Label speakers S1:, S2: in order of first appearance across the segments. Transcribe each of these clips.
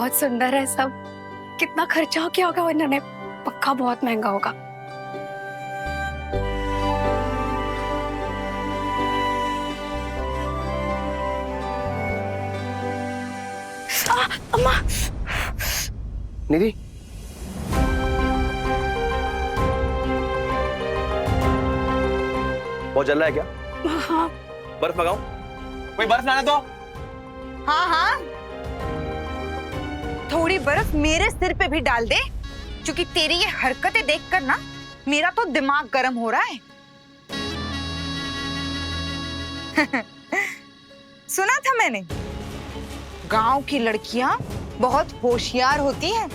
S1: बहुत सुंदर है सब। कितना खर्चा किया होगा इन्होंने, पक्का बहुत महंगा होगा। अम्मा।
S2: निधि, बहुत जल रहा है क्या?
S1: हाँ।
S2: बर्फ मंगाऊं? कोई बर्फ लाना तो।
S3: हाँ हाँ, थोड़ी बर्फ मेरे सिर पे भी डाल दे, क्योंकि तेरी ये हरकतें देखकर ना मेरा तो दिमाग गर्म हो रहा है। सुना था मैंने, गांव की लड़कियां बहुत होशियार होती हैं,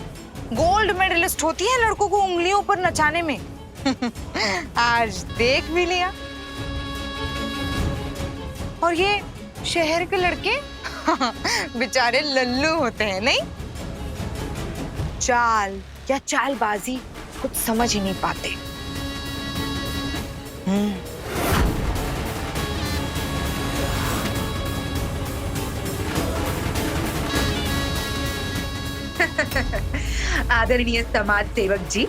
S3: गोल्ड मेडलिस्ट होती हैं लड़कों को उंगलियों पर नचाने में। आज देख भी लिया। और ये शहर के लड़के बेचारे लल्लू होते हैं, नहीं? चाल या चालबाजी कुछ समझ ही नहीं पाते। आदरणीय समाज सेवक जी,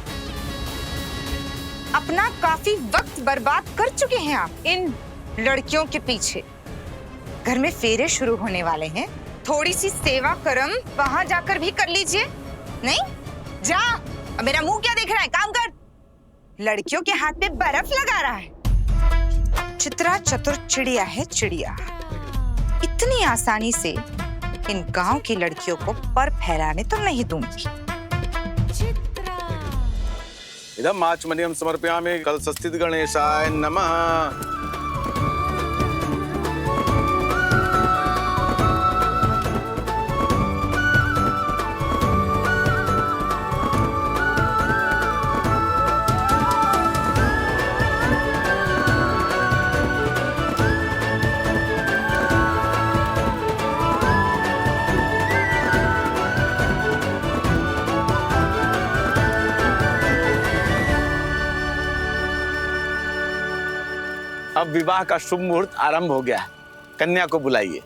S3: अपना काफी वक्त बर्बाद कर चुके हैं आप इन लड़कियों के पीछे। घर में फेरे शुरू होने वाले हैं, थोड़ी सी सेवा कर्म वहां जाकर भी कर लीजिए। नहीं जा, अब मेरा मुंह क्या देख रहा है, काम कर। लड़कियों के हाथ पे बर्फ लगा रहा है। चित्रा चतुर चिड़िया है चिड़िया, इतनी आसानी से इन गांव की लड़कियों को पर फहराने तो नहीं दूंगी।
S4: इदं आचमनीयं समर्पयामि कलशस्थित गणेशाय नमः। अब विवाह का शुभ मुहूर्त आरंभ हो गया है, कन्या को बुलाइए।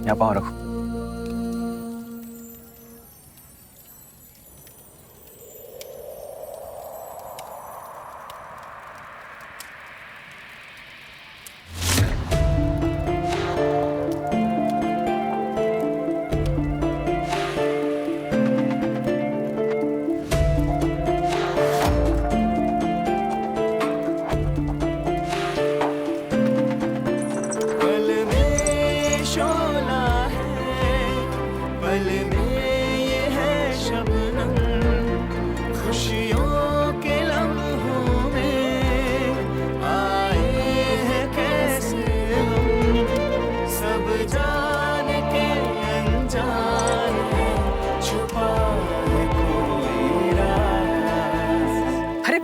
S2: यहाँ पाँव रखो।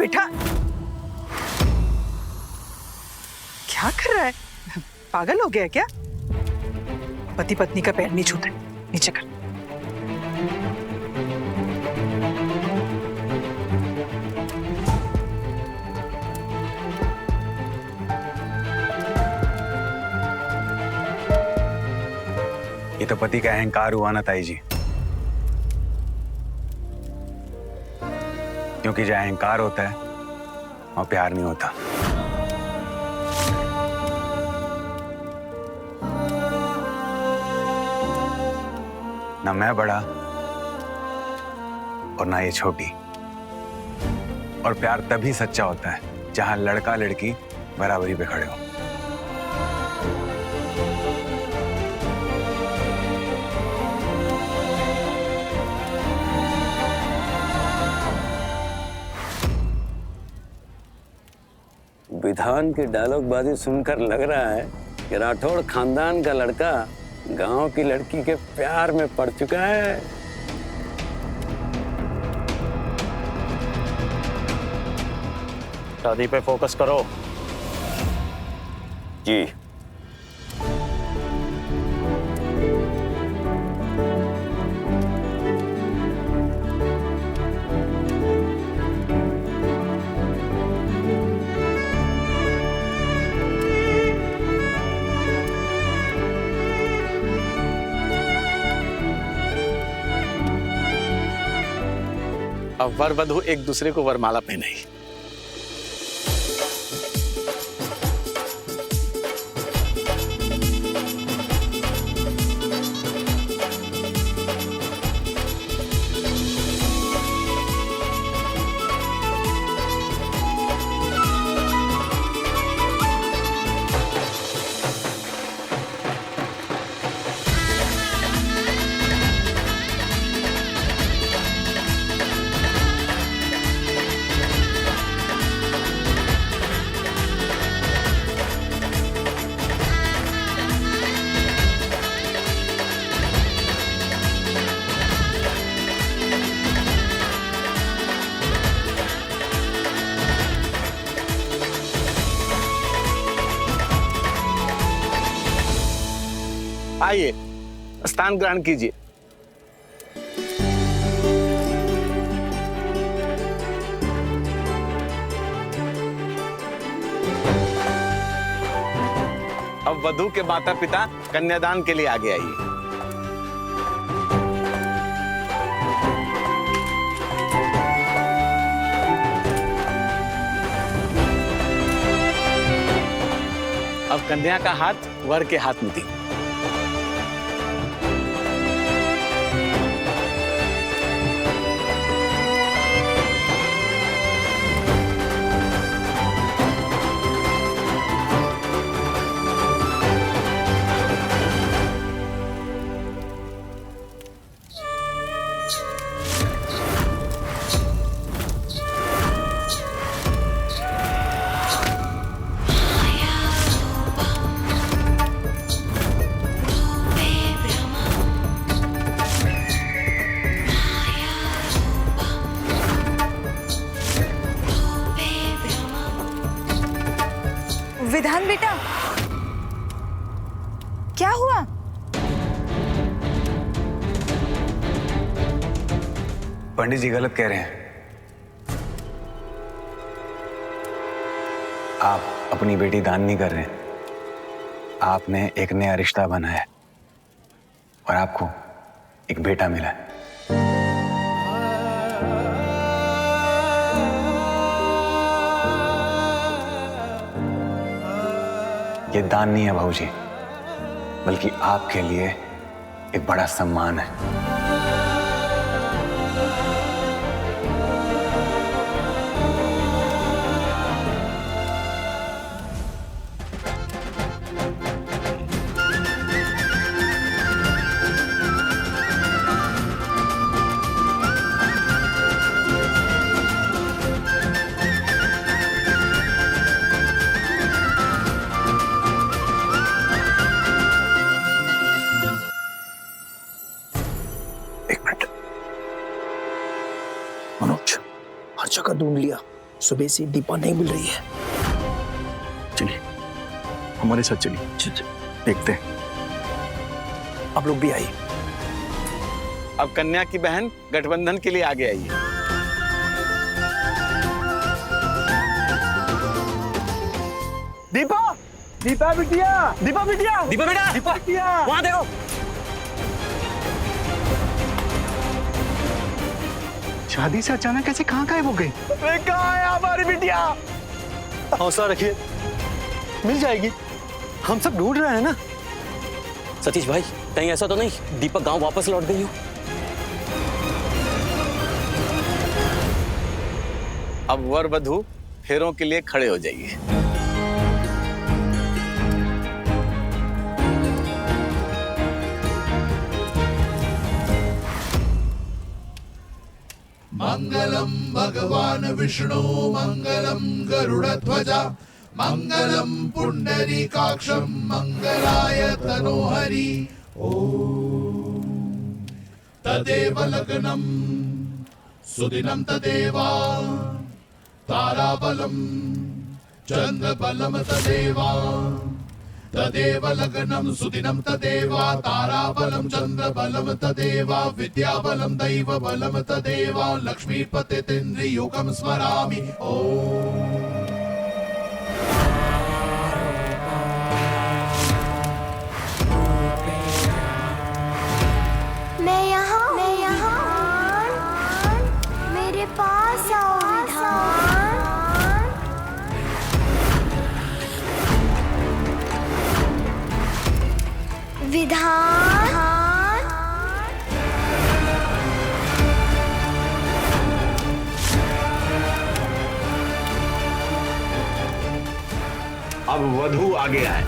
S5: बेटा क्या कर रहा है? पागल हो गया है क्या? पति पत्नी का पैर नहीं छूते, नीचे कर।
S6: ये तो पति का अहंकार हुआ ना ताई जी, क्योंकि जहाँ अहंकार होता है वहां प्यार नहीं होता। ना मैं बड़ा और ना ये छोटी। और प्यार तभी सच्चा होता है जहां लड़का लड़की बराबरी पे खड़े हो।
S7: विधान की डायलॉगबाजी सुनकर लग रहा है कि राठौड़ खानदान का लड़का गांव की लड़की के प्यार में पड़ चुका है।
S4: शादी पे फोकस करो।
S7: जी
S4: अब वर वधू एक दूसरे को वरमाला पहनाई। आइए स्थान ग्रहण कीजिए। अब वधू के माता पिता कन्यादान के लिए आगे आइए। अब कन्या का हाथ वर के हाथ में दी।
S3: विधान बेटा, क्या हुआ?
S6: पंडित जी गलत कह रहे हैं। आप अपनी बेटी दान नहीं कर रहे हैं। आपने एक नया रिश्ता बनाया है और आपको एक बेटा मिला है। ये दान नहीं है भाऊजी, बल्कि आपके लिए एक बड़ा सम्मान है।
S2: मनोज, हर जगह ढूंढ लिया, सुबह से दीपा नहीं मिल रही है।
S6: चलिए हमारे साथ चलिए, देखते हैं।
S2: आप लोग भी आइए।
S4: अब कन्या की बहन गठबंधन के लिए आगे आई है।
S2: दीपा, दीपा बिटिया, दीपा बिटिया,
S7: दीपा बेटा,
S2: दीपा बिटिया।
S7: वहां देखो।
S6: शादी से अचानक कैसे कहाँ गायब हो गई?
S2: अरे कहाँ है हमारी बिटिया? हौसला रखिए, मिल जाएगी। हम सब ढूंढ रहे हैं ना।
S7: सतीश भाई, कहीं ऐसा तो नहीं दीपक गांव वापस लौट गई हो?
S4: अब वर वधू फेरों के लिए खड़े हो जाइए।
S8: मंगलम भगवान विष्णु मंगलम गरुड़ध्वजा मंगलम पुंडरीकाक्षम मंगलाय तनोहरि। ओम तदेव लग्नम सुदिनं तदेवा ताराबलम चंद्रबलम तदेवा तदेव लग्नं सुदिनं तदेवा ताराबलं चंद्रबलं तदेवा विद्याबलं दैवबलं तदेवा लक्ष्मीपतिन्द्रियुगं स्मरामि। ओम
S9: मैं यहाँ मेरे पास आओ विधान।
S4: अब वधू आगे आए।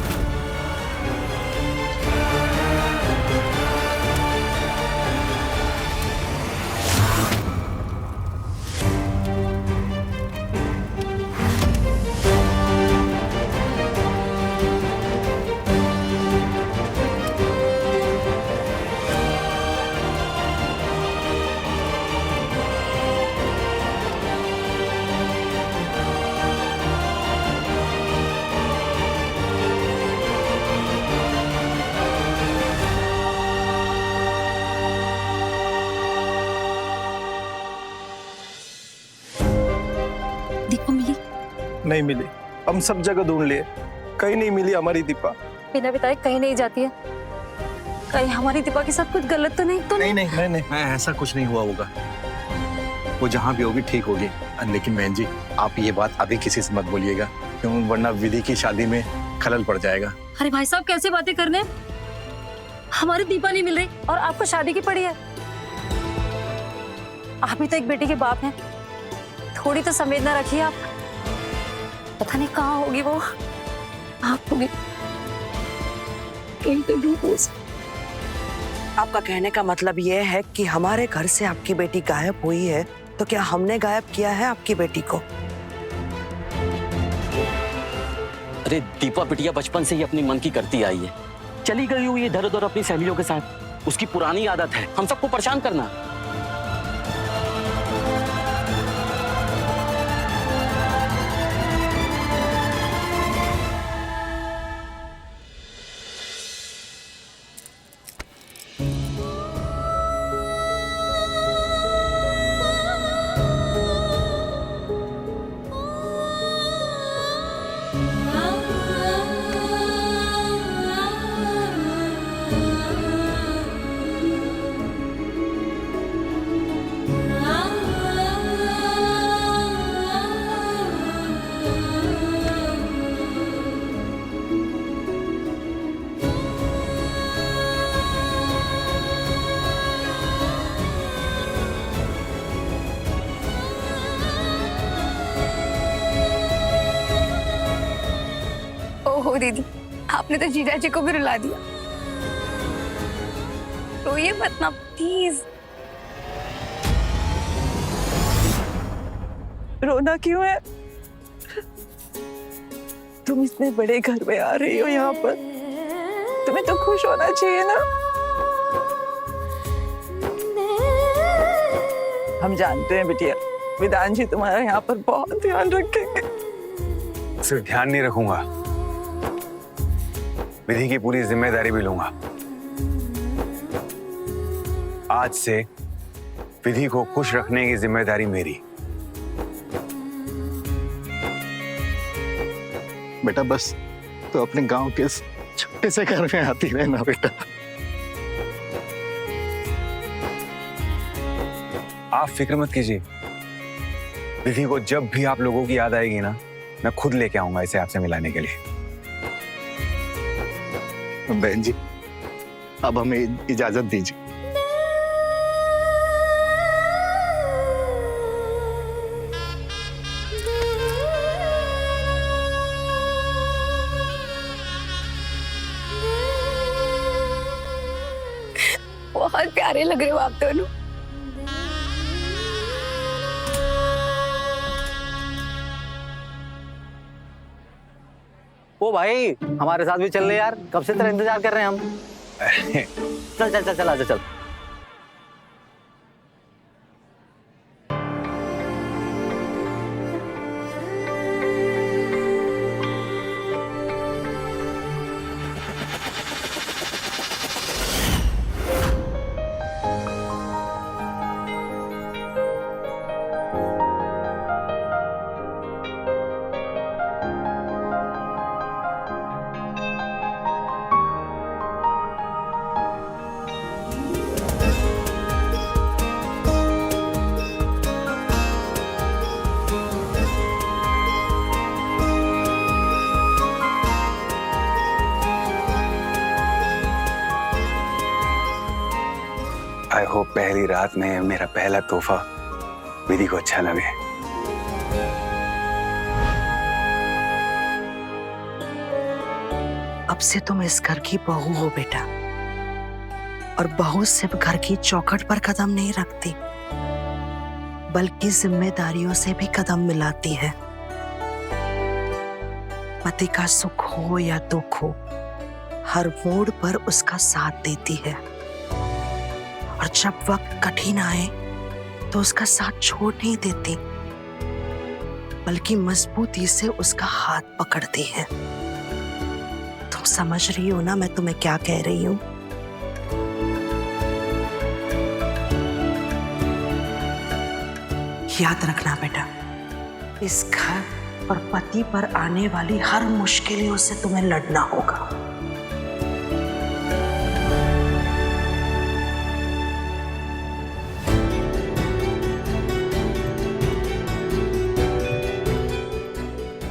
S1: दीपा मिली?
S2: नहीं मिली। हम सब जगह ढूंढ लिए, कहीं नहीं मिली हमारी दीपा।
S1: बिना बताए कहीं नहीं जाती है। कहीं हमारी दीपा के साथ कुछ गलत तो नहीं?
S2: नहीं।
S6: ऐसा कुछ नहीं हुआ होगा। वो जहाँ भी होगी ठीक होगी। लेकिन बहन जी, आप ये बात अभी किसी से मत बोलिएगा, क्यों वरना विधि की शादी में खलल पड़ जाएगा।
S1: अरे भाई साहब, कैसे बातें करने? हमारी दीपा नहीं मिल रही और आपको शादी की पड़ी है। आप भी तो एक बेटी के बाप हैं, थोड़ी तो संवेदना रखिए आप। पता नहीं कहाँ होगी वो। आप होगी कहीं तो ढूंढो उसे।
S10: आपका कहने का मतलब यह है कि हमारे घर से आपकी बेटी गायब हुई है, तो क्या हमने गायब किया है आपकी बेटी को?
S7: अरे दीपा बिटिया बचपन से ही अपनी मन की करती आई है। चली गई हुई इधर उधर अपनी सहेलियों के साथ। उसकी पुरानी आदत है हम सबको परेशान करना।
S1: ओहो दीदी, आपने तो जीजा जी को भी रुला दिया। रोइए मत ना प्लीज।
S5: रोना क्यों है? तुम इतने बड़े घर में आ रही हो यहाँ पर, तुम्हें तो खुश होना चाहिए ना। हम जानते हैं बिटिया,
S10: विधान जी तुम्हारा यहाँ पर बहुत ध्यान रखेंगे।
S6: सिर्फ ध्यान नहीं रखूंगा, विधि की पूरी जिम्मेदारी भी लूंगा। आज से विधि को खुश रखने की जिम्मेदारी मेरी।
S2: बेटा बस तो अपने गांव के इस छोटे से घर में आती रहना बेटा।
S6: आप फिक्र मत कीजिए, विधि को जब भी आप लोगों की याद आएगी ना, मैं खुद लेके आऊंगा इसे आपसे मिलाने के लिए।
S2: बहन जी अब हमें इजाजत दीजिए।
S1: बहुत प्यारे लग रहे हो आप दोनों।
S2: ओ भाई हमारे साथ भी चल रहे यार, कब से तेरा इंतजार कर रहे हैं हम। चल चल चल चल आजा चल।
S6: आई होप पहली रात में मेरा पहला तोहफा विधि को अच्छा लगे।
S10: अब से तुम इस घर की बहू हो बेटा, और बहू सिर्फ घर की चौखट पर कदम नहीं रखती, बल्कि जिम्मेदारियों से भी कदम मिलाती है। पति का सुख हो या दुख हो, हर मोड़ पर उसका साथ देती है, और जब वक्त कठिन आए तो उसका साथ छोड़ नहीं देती, बल्कि मजबूती से उसका हाथ पकड़ती है। तुम समझ रही हो ना मैं तुम्हें क्या कह रही हूँ? याद रखना बेटा, इस घर और पति पर आने वाली हर मुश्किलों से तुम्हें लड़ना होगा।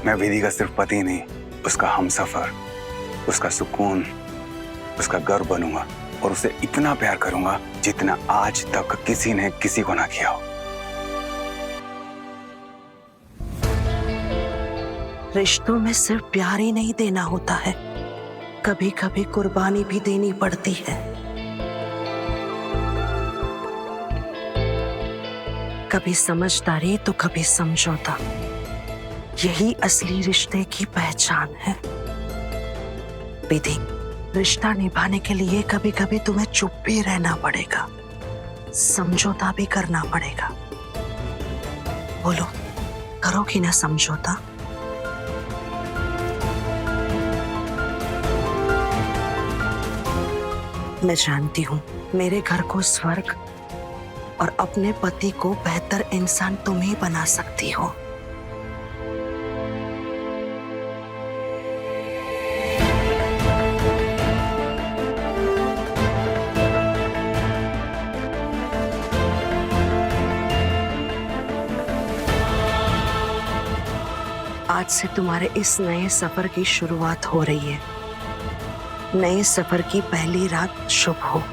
S6: मैं विधि का सिर्फ पति नहीं, उसका हमसफर, उसका सुकून, उसका गर्व बनूंगा, और उसे इतना प्यार करूंगा जितना आज तक किसी ने किसी को ना किया हो।
S10: रिश्तों में सिर्फ प्यार ही नहीं देना होता है, कभी कभी कुर्बानी भी देनी पड़ती है। कभी समझदारी तो कभी समझौता, यही असली रिश्ते की पहचान है। विधि, रिश्ता निभाने के लिए कभी कभी तुम्हें चुप भी रहना पड़ेगा, समझौता भी करना पड़ेगा। बोलो, करोगी ना समझौता? मैं जानती हूँ मेरे घर को स्वर्ग और अपने पति को बेहतर इंसान तुम ही बना सकती हो। आज से तुम्हारे इस नए सफर की शुरुआत हो रही है। नए सफर की पहली रात शुभ हो।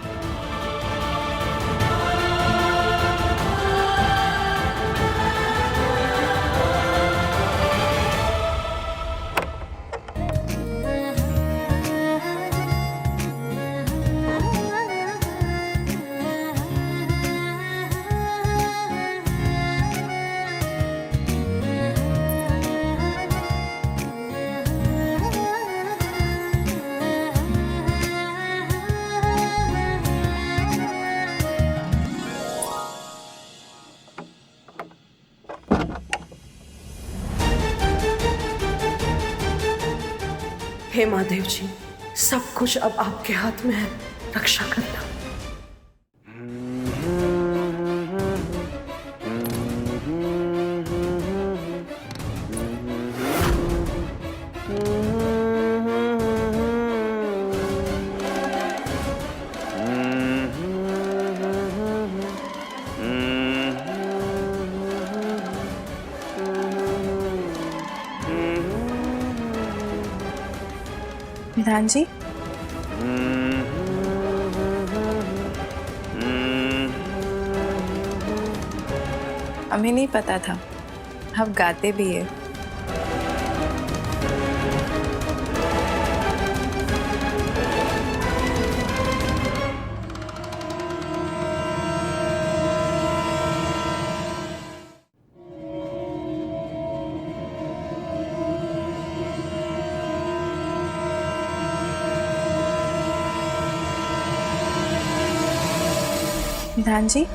S10: हे महादेव जी, सब कुछ अब आपके हाथ में है, रक्षा करना।
S5: विधान जी, हमें नहीं पता था आप गाते भी है। विधान जी,